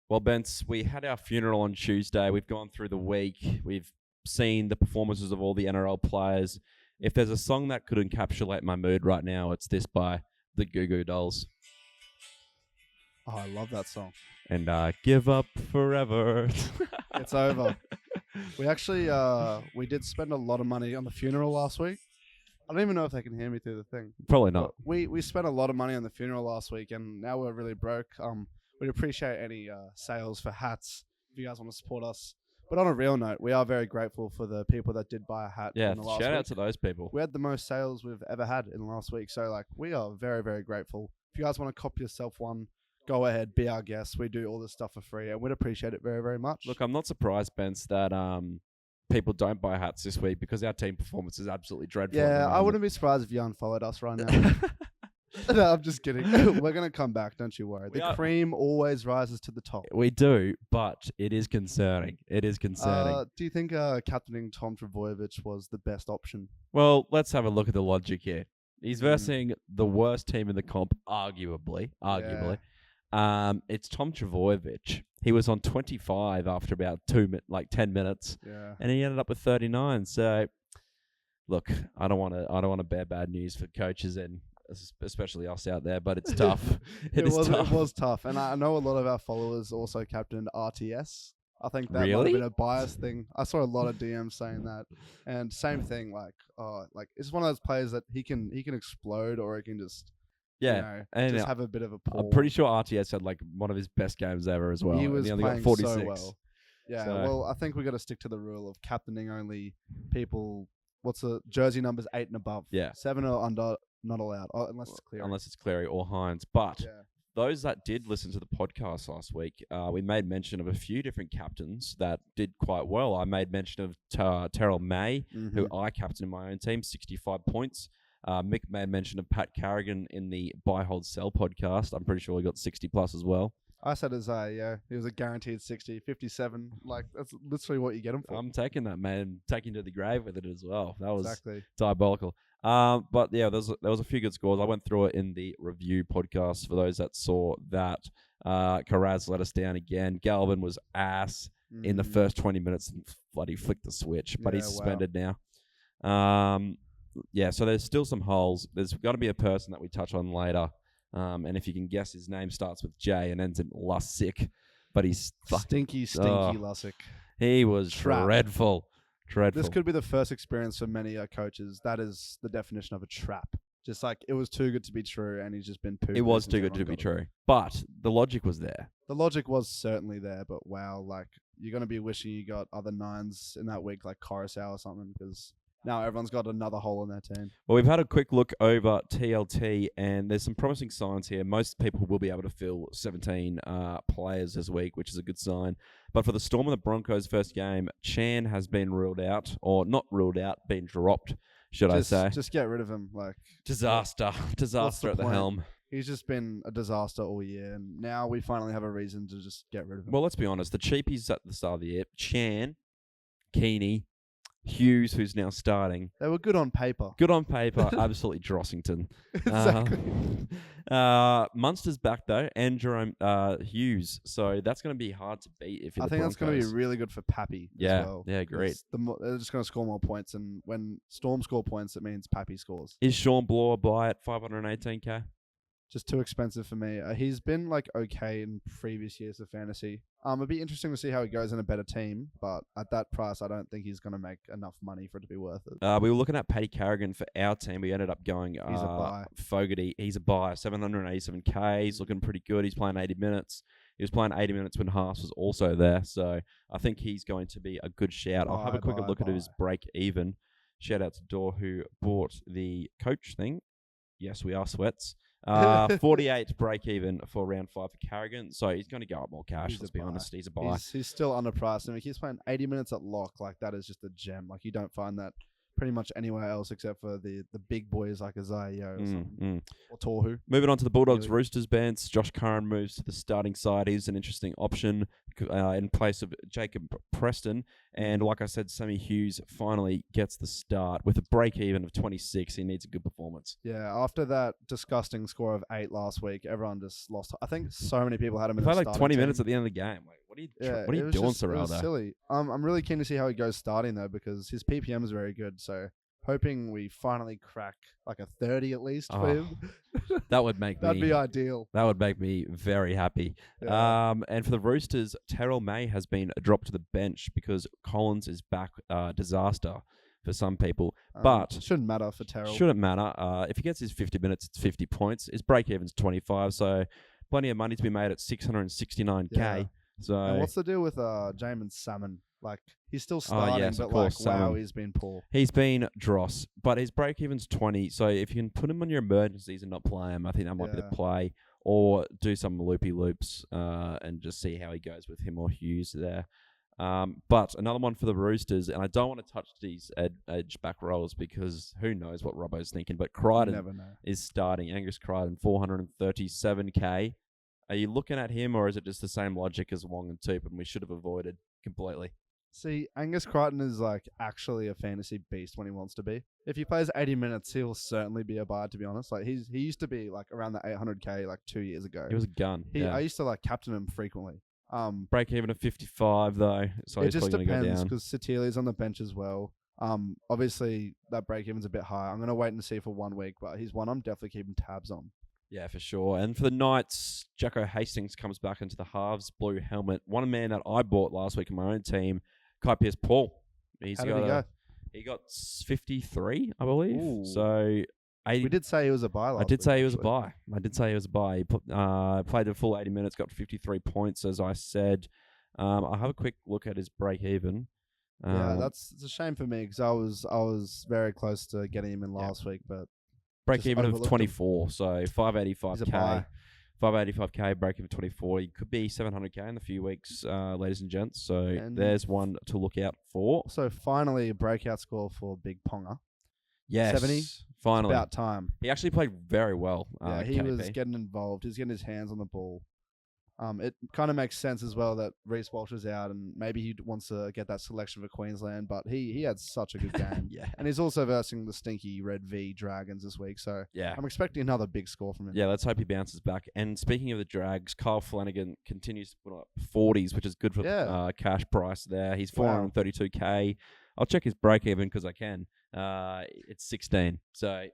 Well, Bentz, we had our funeral on Tuesday. We've gone through the week. We've seen the performances of all the NRL players. If there's a song that could encapsulate my mood right now, it's this by the Goo Goo Dolls. Oh, I love that song. And give up forever. It's over. We actually we did spend a lot of money on the funeral last week. I don't even know if they can hear me through the thing. Probably not. But we spent a lot of money on the funeral last week, and now we're really broke. We'd appreciate any sales for hats if you guys want to support us. But on a real note, we are very grateful for the people that did buy a hat. Yeah, in the last shout out week. to those people. We had the most sales we've ever had in the last week, so like we are very, very grateful. If you guys want to copy yourself one, go ahead, be our guest. We do all this stuff for free, and we'd appreciate it very, very much. Look, I'm not surprised, Bentz, that people don't buy hats this week because our team performance is absolutely dreadful. Yeah, I wouldn't be surprised if you unfollowed us right now. No, I'm just kidding. We're going to come back, don't you worry. The cream always rises to the top. We do, but it is concerning. It is concerning. Do you think captaining Tom Trbojevic was the best option? Well, let's have a look at the logic here. He's versing the worst team in the comp, arguably. It's Tom Trbojevic. He was on 25 after about 10 minutes, and he ended up with 39. So, look, I don't want to bear bad news for coaches and especially us out there, but it's tough. It was tough, and I know a lot of our followers also captained RTS. I think that might have been a bias thing. I saw a lot of DMs saying that, and same thing. It's one of those players that he can explode, or he can just just have a bit of a pull. I'm pretty sure RTS had one of his best games ever as well. He was only playing got 46. so well. Yeah, well, I think we got to stick to the rule of captaining only people. What's the jersey numbers 8 and above? Yeah, 7 or under not allowed unless it's Cleary. Unless it's Cleary or Hines. But those that did listen to the podcast last week, we made mention of a few different captains that did quite well. I made mention of Terrell May, who I captained in my own team, 65 points. Mick made mention of Pat Carrigan in the Buy, Hold, Sell podcast. I'm pretty sure he got 60 plus as well. I said he was a guaranteed 60, 57. That's literally what you get him for. I'm taking that, man. Taking to the grave with it as well. That was exactly diabolical. But yeah, there was a few good scores. I went through it in the review podcast for those that saw that. Karaz let us down again. Galvin was ass in the first 20 minutes and bloody flicked the switch, but he's suspended now. So there's still some holes. There's got to be a person that we touch on later. And if you can guess, his name starts with J and ends in Lussick, but he's stinky Lussick. He was dreadful. This could be the first experience for many coaches. That is the definition of a trap. Just it was too good to be true, and he's just been pooped. It was too good to be true, but the logic was there. The logic was certainly there, but wow, you're gonna be wishing you got other 9s in that week, like Coruscant or something, because now everyone's got another hole in their team. Well, we've had a quick look over TLT, and there's some promising signs here. Most people will be able to fill 17 players this week, which is a good sign. But for the Storm and the Broncos' first game, Chan has been ruled out, or not ruled out, been dropped, I say. Just get rid of him. Disaster at the helm. He's just been a disaster all year, and now we finally have a reason to just get rid of him. Well, let's be honest. The cheapies at the start of the year, Chan, Keeney, Hughes, who's now starting. They were good on paper. Absolutely Drossington. Exactly. Munster's back though, and Jerome Hughes. So that's going to be hard to beat if you're the Broncos. That's going to be really good for Pappy as well. Yeah, great. They're just going to score more points, and when Storm score points, it means Pappy scores. Is Sean Bloor a buy at 518k? Just too expensive for me. He's been okay in previous years of fantasy. It'd be interesting to see how he goes in a better team, but at that price, I don't think he's going to make enough money for it to be worth it. We were looking at Paddy Carrigan for our team. We ended up going he's a buy. Fogarty. He's a buy, 787k. He's looking pretty good. He's playing 80 minutes. He was playing 80 minutes when Haas was also there, so I think he's going to be a good shout. I'll have a quick look at his break even. Shout out to Dor who bought the coach thing. Yes, we are sweats. 48 break even for round 5 for Carrigan, so he's going to go up more cash. Let's be honest, he's a buy. He's still underpriced, and if he's playing 80 minutes at lock, that is just a gem. You don't find that pretty much anywhere else except for the big boys like Isaiah or something. Or Tohu. Moving on to the Bulldogs Roosters bench, Josh Curran moves to the starting side. He's an interesting option in place of Jacob Preston. And like I said, Sammy Hughes finally gets the start. With a break-even of 26, he needs a good performance. Yeah, after that disgusting score of 8 last week, everyone just lost. I think so many people had him in the starting 20 team. minutes at the end of the game. Like, what are you doing, Sorrell? It was silly. I'm really keen to see how he goes starting, though, because his PPM is very good, so hoping we finally crack like a 30 at least for him. That would make That'd be ideal. That would make me very happy. Yeah. And for the Roosters, Terrell May has been dropped to the bench because Collins is back. Disaster for some people, but shouldn't matter for Terrell. Shouldn't matter. If he gets his 50 minutes, it's 50 points. His break-even's 25, so plenty of money to be made at 669K. Yeah. So and what's the deal with Jamin Salmon? Like, he's still starting, but like, wow, he's been poor. He's been dross, but his break-even's 20. So if you can put him on your emergencies and not play him, I think that might be the play. Or do some loopy loops and just see how he goes with him or Hughes there. But another one for the Roosters, and I don't want to touch these edge back rows because who knows what Robbo's thinking. But Crichton is starting. Angus Crichton, 437K. Are you looking at him, or is it just the same logic as Wong and Toop, and we should have avoided completely? See, Angus Crichton is like actually a fantasy beast when he wants to be. If he plays 80 minutes, he'll certainly be a buy, to be honest. Like he used to be like around the 800K like 2 years ago. He was a gun. I used to like captain him frequently. Break even at 55 though, so it he's just probably going to go depends down. because Satili's on the bench as well. Obviously that break even's a bit high. I'm going to wait and see for 1 week, but he's one I'm definitely keeping tabs on. Yeah, for sure. And for the Knights, Jacko Hastings comes back into the halves, blue helmet. One man that I bought last week in my own team, Kai Pearce-Paul. How did he go? He got 53, I believe. Ooh. So we did say he was a buy last week. I did say he was a buy. He played the full 80 minutes, got 53 points, as I said. I'll have a quick look at his break even. It's a shame for me because I was very close to getting him in last week, but break even of 24, so 585K. 585K, break even 24. He could be 700K in a few weeks, ladies and gents. So there's one to look out for. So finally, a breakout score for Big Ponga. Yes, 70. Finally, it's about time. He actually played very well. He KP was getting involved. He was getting his hands on the ball. It kind of makes sense as well that Reece Walsh is out and maybe he wants to get that selection for Queensland, but he had such a good game. Yeah. And he's also versing the stinky Red V Dragons this week, so yeah, I'm expecting another big score from him. Yeah, let's hope he bounces back. And speaking of the Drags, Kyle Flanagan continues to put up 40s, which is good for cash price there. He's 432K. I'll check his break even because I can. It's 16, so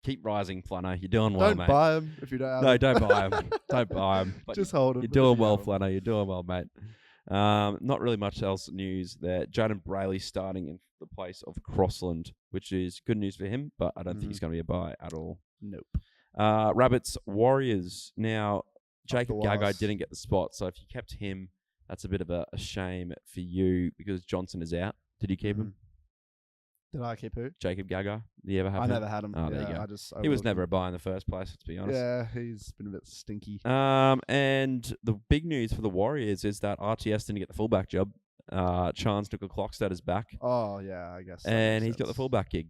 keep rising, Flano. You're doing well, mate. Don't buy him if you don't have him. No, don't buy him. Don't buy him. But just hold him. You're doing well, Flano. You're doing well, mate. Not really much else news there. Jaden Brayley starting in the place of Crossland, which is good news for him, but I don't think he's going to be a buy at all. Nope. Rabbits, Warriors. Now, Jacob Gagai didn't get the spot, so if you kept him, that's a bit of a shame for you because Johnson is out. Did you keep him? Did I keep who? Jacob Gagai. Did you ever have him? I never had him. Oh, there you go. He was never a buy in the first place, let's be honest. Yeah, he's been a bit stinky. And the big news for the Warriors is that RTS didn't get the fullback job. Chance Nickel-Clockstad is back. Oh, yeah, I guess. And he's got the fullback gig.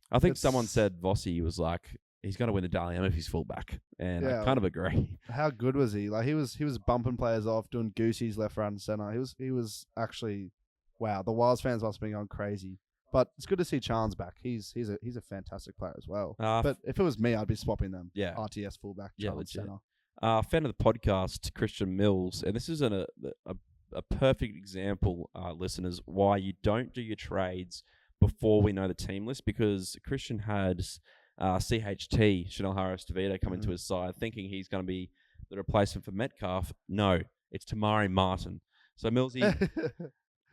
I think someone said Vossi was like, he's going to win the Dally M if he's fullback. And I kind of agree. How good was he? Like he was bumping players off, doing goosies left, right, and center. He was actually, wow. The Wilds fans must have been going crazy. But it's good to see Chance back. He's a fantastic player as well. But if it was me, I'd be swapping them. Yeah. RTS fullback, Chance center. Fan of the podcast, Christian Mills, and this is a perfect example, listeners, why you don't do your trades before we know the team list, because Christian had CHT, Chanel Harris-DeVito, come into his side, thinking he's going to be the replacement for Metcalf. No, it's Tamari Martin. So Millsy,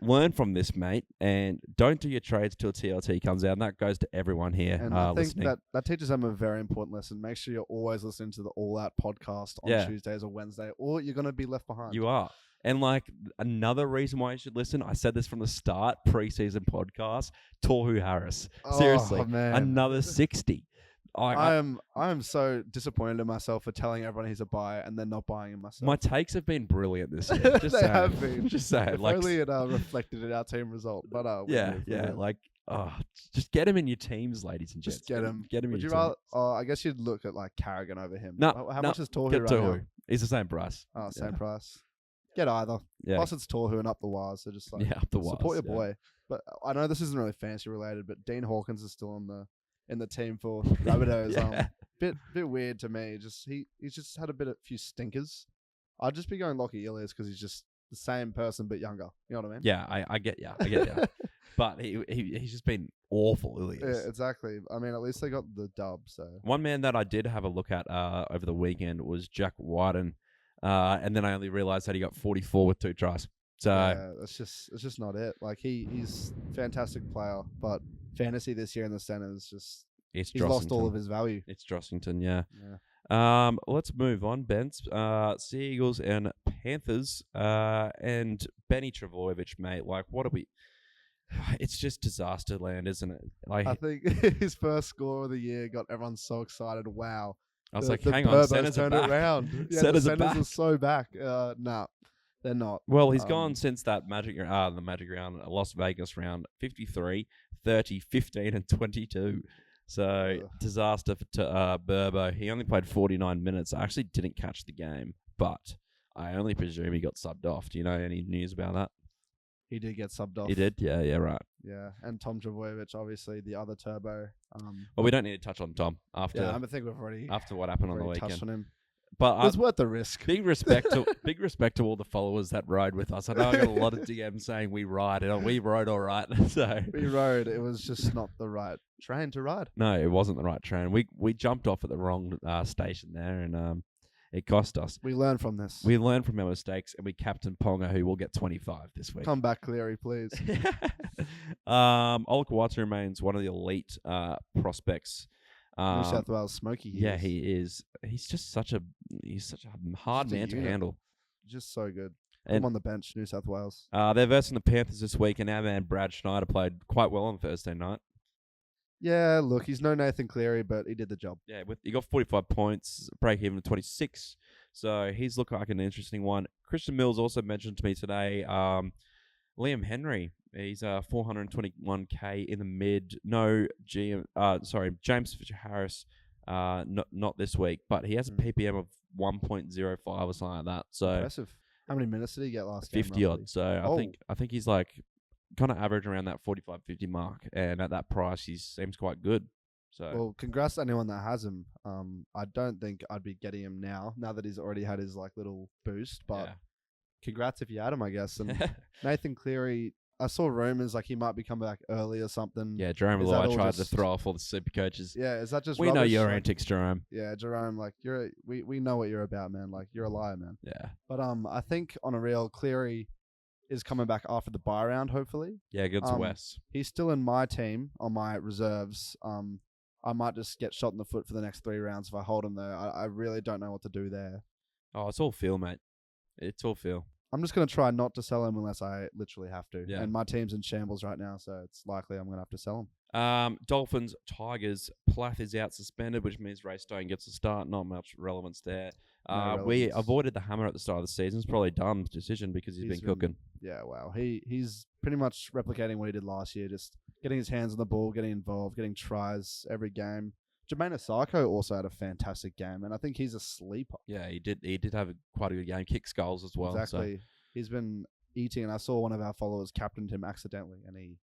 learn from this, mate, and don't do your trades till TLT comes out, and that goes to everyone here. And I think that teaches them a very important lesson. Make sure you're always listening to the All Out podcast on Tuesdays or Wednesday, or you're going to be left behind. You are. And like another reason why you should listen, I said this from the start, preseason podcast, Tohu Harris. Seriously, another 60. I am so disappointed in myself for telling everyone he's a buy and then not buying him myself. My takes have been brilliant this year. Just they have been. Just saying. If only it reflected in our team result. But yeah. Like just get him in your teams, ladies and gents. Just get him. Get him. Would in you your rather? teams. Oh, I guess you'd look at like Carrigan over him. No, How much is Tohu get right Tohu. now? He's the same price. Oh, same price. Get either. Yeah. Plus, it's Tohu and up the wires. So just like up the wires. support your boy. But I know this isn't really fancy related, but Dean Hawkins is still in the team for Rabbitohs. Bit weird to me. Just he's just had a few stinkers. I'd just be going Lockie Ilias because he's just the same person but younger. You know what I mean? Yeah, I get you. But he's just been awful, Ilias. Yeah, exactly. I mean, at least they got the dub. So one man that I did have a look at over the weekend was Jack Wyden, and then I only realised that he got 44 with 2 tries. So yeah, it's just not it. Like he's a fantastic player, but fantasy this year in the centre is just he's lost all of his value. It's Drossington, yeah. Let's move on, Bentz. Sea Eagles and Panthers, and Benny Travojevic, mate. Like, what are we? It's just disaster land, isn't it? Like, I think his first score of the year got everyone so excited. Wow. I was like, hang on, centers turned it around. Yeah, centers are so back. Nah, they're not. Well, he's gone since that the Magic round, Las Vegas round, 53, 30, 15, and 22. So, disaster for Burbo. He only played 49 minutes. I actually didn't catch the game, but I only presume he got subbed off. Do you know any news about that? He did get subbed off. He did? Yeah, right. Yeah, and Tom Travojevic, obviously, the other turbo. Well, we don't need to touch on Tom after. Yeah, I think we've already after what happened on the weekend. Touched on him. But it was worth the risk. Big respect to all the followers that rode with us. I know I got a lot of DMs saying we ride, and we rode all right. So we rode. It was just not the right train to ride. No, it wasn't the right train. We jumped off at the wrong station there, and it cost us. We learned from this. We learned from our mistakes, and we captained Ponga, who will get 25 this week. Come back, Cleary, please. Olakawatu remains one of the elite prospects. New South Wales Smoky. He is. He's such a hard man to handle. Just so good. And I'm on the bench, New South Wales. They're versing the Panthers this week, and our man Brad Schneider played quite well on Thursday night. Yeah, look, he's no Nathan Cleary, but he did the job. Yeah, he got 45 points, break even of 26. So he's looking like an interesting one. Christian Mills also mentioned to me today, Liam Henry. He's 421k in the mid. No, James Fisher-Harris, not this week, but he has a PPM of 1.05 or something like that. So impressive. How many minutes did he get last 50 game? 50 odd. So I think he's like kind of average around that 45-50 mark, and at that price, he seems quite good. So well, congrats to anyone that has him. I don't think I'd be getting him now that he's already had his like little boost, but congrats if you had him, I guess. And Nathan Cleary, I saw rumors like he might be coming back early or something. Yeah, Jerome Malloy tried to throw off all the super coaches. Yeah, is that just we rubbish? know your antics, Jerome. Yeah, Jerome, like we know what you're about, man. Like you're a liar, man. Yeah. But I think on a real, Cleary is coming back after the bye round, hopefully. Yeah, good to Wes. He's still in my team on my reserves. I might just get shot in the foot for the next 3 rounds if I hold him there. I really don't know what to do there. Oh, it's all feel, mate. It's all feel. I'm just going to try not to sell him unless I literally have to. Yeah. And my team's in shambles right now, so it's likely I'm going to have to sell him. Dolphins, Tigers, Plath is out suspended, which means Ray Stone gets a start. Not much relevance there. We avoided the hammer at the start of the season. It's probably a dumb decision because he's been cooking. Yeah, wow. He's pretty much replicating what he did last year, just getting his hands on the ball, getting involved, getting tries every game. Jermaine Osako also had a fantastic game, and I think he's a sleeper. Yeah, he did have quite a good game. Kick goals as well. Exactly. So. He's been eating, and I saw one of our followers captained him accidentally, and he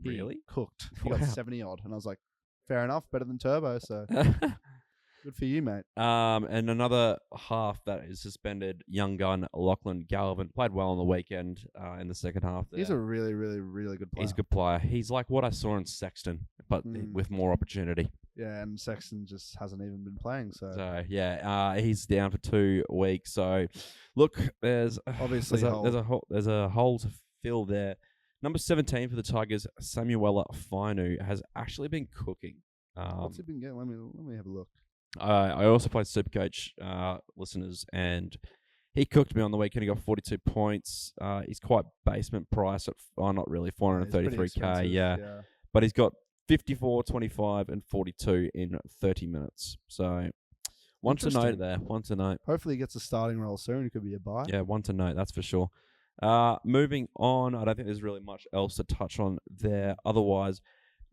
really cooked. He got 70 odd, and I was like, fair enough, better than Turbo, so good for you, mate. And another half that is suspended, young gun Lachlan Galvin played well on the weekend in the second half. There. He's a really, really, really good player. He's a good player. He's like what I saw in Sexton, but with more opportunity. Yeah, and Sexton just hasn't even been playing. So yeah, he's down for 2 weeks. So look, there's obviously there's a hole to fill there. Number 17 for the Tigers, Samuela Fainu, has actually been cooking. What's he been getting? Let me have a look. I also played Supercoach listeners, and he cooked me on the weekend. He got 42 points. He's quite basement price at not really 433k. Yeah, but he's got 54, 25, and 42 in 30 minutes. So one to note there. One to note. Hopefully he gets a starting role soon. It could be a buy. Yeah, one to note. That's for sure. Moving on, I don't think there's really much else to touch on there. Otherwise,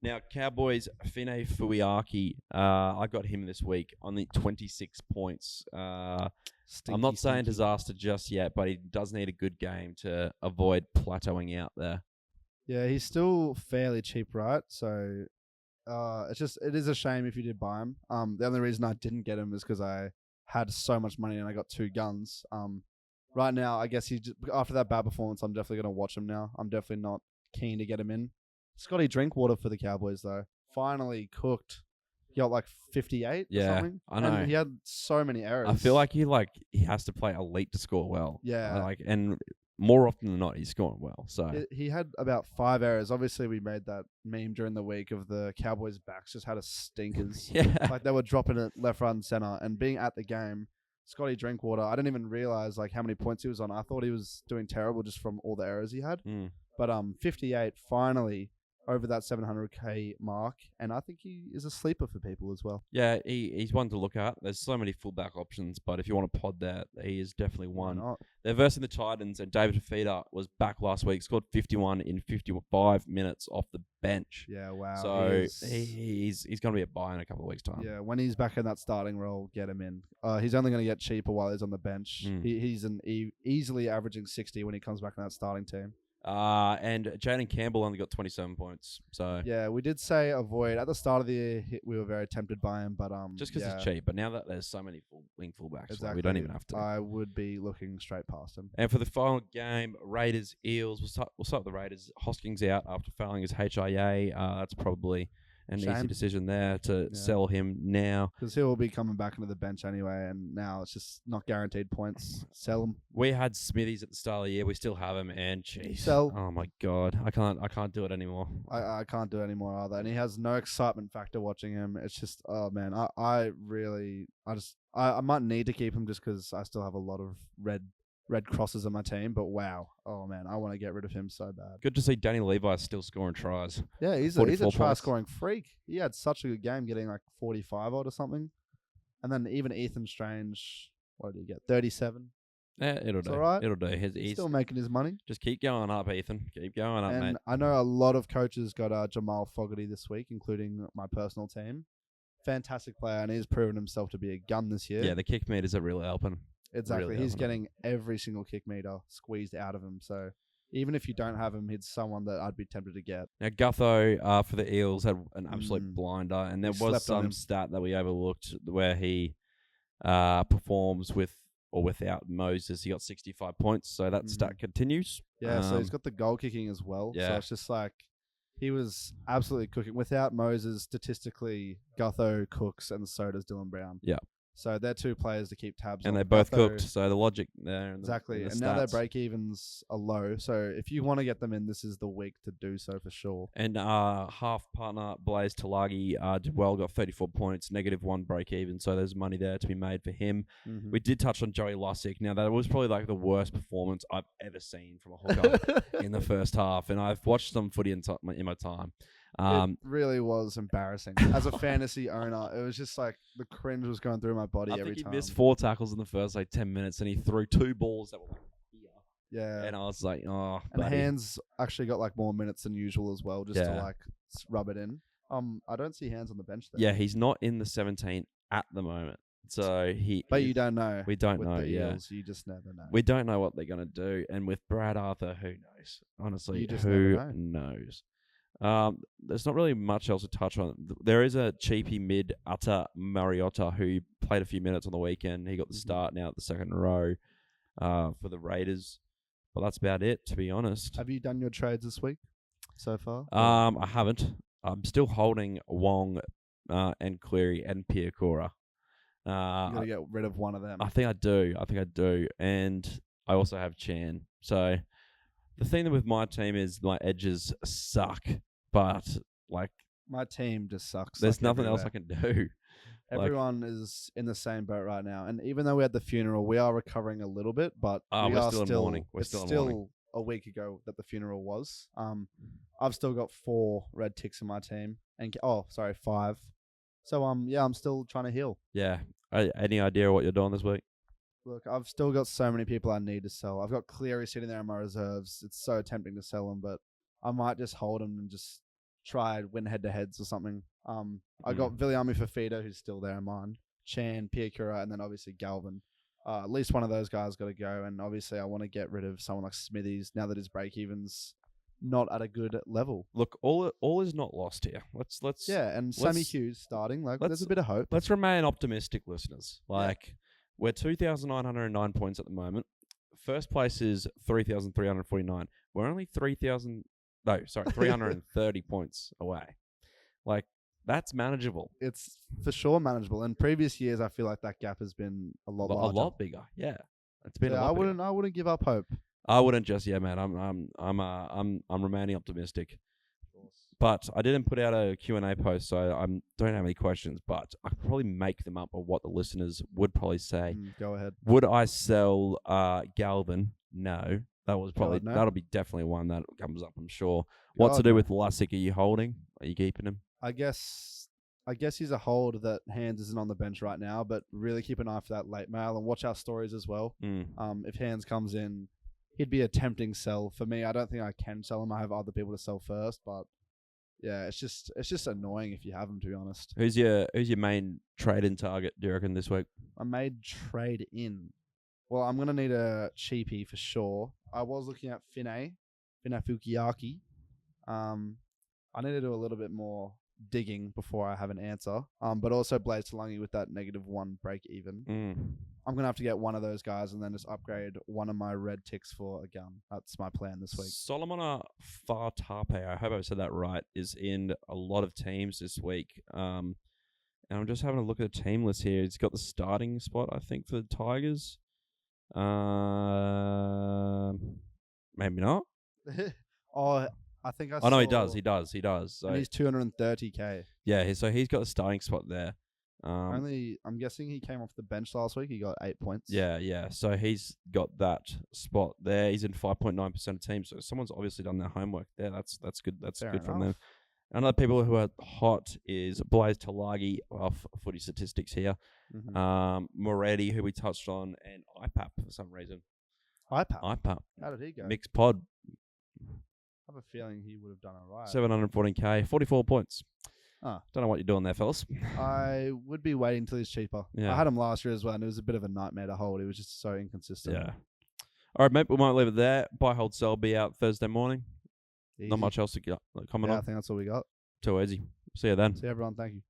Now, Cowboys, Fine Fuiaki, I got him this week on the 26 points. I'm not saying disaster just yet, but he does need a good game to avoid plateauing out there. Yeah, he's still fairly cheap, right? So it is a shame if you did buy him. The only reason I didn't get him is because I had so much money and I got 2 guns. Right now, I guess after that bad performance, I'm definitely going to watch him now. I'm definitely not keen to get him in. Scotty Drinkwater for the Cowboys, though. Finally cooked. He got like 58 or something. I know. And he had so many errors. I feel like he has to play elite to score well. Yeah. And more often than not, he's scoring well. So he had about 5 errors. Obviously, we made that meme during the week of the Cowboys' backs just had a stinkers. Yeah. Like they were dropping it left, right, and center. And being at the game, Scotty Drinkwater, I didn't even realize like how many points he was on. I thought he was doing terrible just from all the errors he had. But 58 finally over that 700k mark, and I think he is a sleeper for people as well. Yeah, he's one to look at. There's so many fullback options, but if you want to pod that, he is definitely one. They're versing the Titans, and David Fafita was back last week, scored 51 in 55 minutes off the bench. Yeah, wow. So he's going to be a buy in a couple of weeks' time. Yeah, when he's back in that starting role, get him in. He's only going to get cheaper while he's on the bench. He's easily averaging 60 when he comes back in that starting team. And Jaden Campbell only got 27 points. So yeah, we did say avoid at the start of the year. We were very tempted by him, but just because it's cheap. But now that there's so many wing fullbacks, exactly. we don't even have to. I would be looking straight past him. And for the final game, Raiders Eels. We'll start with the Raiders. Hoskins out after failing his HIA. That's probably an easy decision there to sell him now. Because he will be coming back into the bench anyway, and now it's just not guaranteed points. Sell him. We had Smithies at the start of the year. We still have him, and jeez. Sell. Oh my God. I can't do it anymore. I can't do it anymore either. And he has no excitement factor watching him. It's just, oh man, I might need to keep him just because I still have a lot of red crosses on my team, but wow. Oh man, I want to get rid of him so bad. Good to see Danny Levi still scoring tries. Yeah, he's a try scoring freak. He had such a good game getting like 45 odd or something. And then even Ethan Strange, what did he get? 37. Yeah, it'll do. All right. It'll do. He's still making his money. Just keep going up, Ethan. Keep going up, mate. I know a lot of coaches got Jamal Fogarty this week, including my personal team. Fantastic player, and he's proven himself to be a gun this year. Yeah, the kick meters are really helping. Exactly. Really he's getting every single kick meter squeezed out of him. So even if you don't have him, he's someone that I'd be tempted to get. Now, Gutho for the Eels had an absolute blinder, and there was some stat that we overlooked where he performs with or without Moses. He got 65 points, so that stat continues. Yeah, so he's got the goal kicking as well. Yeah. So it's just like he was absolutely cooking. Without Moses, statistically, Gutho cooks, and so does Dylan Brown. Yeah. So they're 2 players to keep tabs on. And they both cooked, so the logic there. Exactly. And now their break-evens are low. So if you want to get them in, this is the week to do so for sure. And half partner Blaze Talagi did well, got 34 points, -1 break-even. So there's money there to be made for him. Mm-hmm. We did touch on Joey Lussick. Now, that was probably like the worst performance I've ever seen from a hooker in the first half. And I've watched some footy in my time. It really was embarrassing. As a fantasy owner, it was just like the cringe was going through my body every time. He missed 4 tackles in the first 10 minutes, and he threw 2 balls that were like here. Yeah. And I was like, oh, and Hands actually got like more minutes than usual as well, just to like rub it in. I don't see Hands on the bench there. Yeah, he's not in the 17 at the moment. So But you don't know. We don't know, Eels, you just never know. We don't know what they're going to do. And with Brad Arthur, who knows? Honestly, knows? There's not really much else to touch on. There is a cheapy mid, Utter Mariota, who played a few minutes on the weekend. He got the start now at the second row for the Raiders. But that's about it, to be honest. Have you done your trades this week so far? I haven't. I'm still holding Wong and Cleary and Piakura. You got to get rid of one of them. I think I do. And I also have Chan. So the thing with my team is my edges suck. But like my team just sucks. There's nothing else I can do. Everyone is in the same boat right now, and even though we had the funeral, we are recovering a little bit. But we're still in mourning. It's still a week ago that the funeral was. I've still got 4 red ticks in my team, and 5. So I'm still trying to heal. Yeah. Any idea what you're doing this week? Look, I've still got so many people I need to sell. I've got Cleary sitting there in my reserves. It's so tempting to sell them, but I might just hold them and just try win head-to-heads or something. I got Viliami Fafita, who's still there in mine, Chan, Piakura, and then obviously Galvin. At least one of those guys got to go, and obviously I want to get rid of someone like Smithies now that his break-even's not at a good level. Look, all is not lost here. Let's and Sammy Hughes starting. There's a bit of hope. Let's remain optimistic, listeners. We're 2,909 points at the moment. First place is 3,349. We're only 330 points away. That's manageable. It's for sure manageable. In previous years, I feel like that gap has been a lot larger. A lot bigger. Yeah, it's been. A lot bigger. I wouldn't give up hope. I wouldn't just yet, man. I'm remaining optimistic. But I didn't put out a Q&A post, so I don't have any questions. But I could probably make them up of what the listeners would probably say. Go ahead. Would I sell Galvin? No. That'll be definitely one that comes up, I'm sure. What to do with Lussick? Are you holding? Are you keeping him? I guess he's a hold that Hands isn't on the bench right now, but really keep an eye for that late mail and watch our stories as well. If Hands comes in, he'd be a tempting sell for me. I don't think I can sell him. I have other people to sell first, but yeah, it's just annoying if you have him, to be honest. Who's your main trade-in target, do you reckon, this week? I made trade-in. Well, I'm going to need a cheapie for sure. I was looking at Finna Fukiaki. I need to do a little bit more digging before I have an answer. But also Blaze Talangi with that -1 break even. I'm going to have to get one of those guys and then just upgrade one of my red ticks for a gun. That's my plan this week. Solomon Fartape, I hope I said that right, is in a lot of teams this week. And I'm just having a look at the team list here. He's got the starting spot, I think, for the Tigers. Maybe not. I think I saw... Oh, no, he does. So, and he's 230k. Yeah, so he's got a starting spot there. I'm guessing he came off the bench last week. He got 8 points. Yeah. So he's got that spot there. He's in 5.9% of teams. So someone's obviously done their homework there. That's good. That's Fair good from enough. them. Another people who are hot is Blaze Talagi off Footy Statistics here. Moretti, who we touched on, and IPAP for some reason. IPAP. How did he go? Mixed pod. I have a feeling he would have done all right. 714k, 44 points. Don't know what you're doing there, fellas. I would be waiting till he's cheaper. Yeah. I had him last year as well, and it was a bit of a nightmare to hold. He was just so inconsistent. Yeah. All right, mate, we might leave it there. Buy, hold, sell, be out Thursday morning. Easy. Not much else to comment on. I think that's all we got. Too easy. See you then. See you, everyone. Thank you.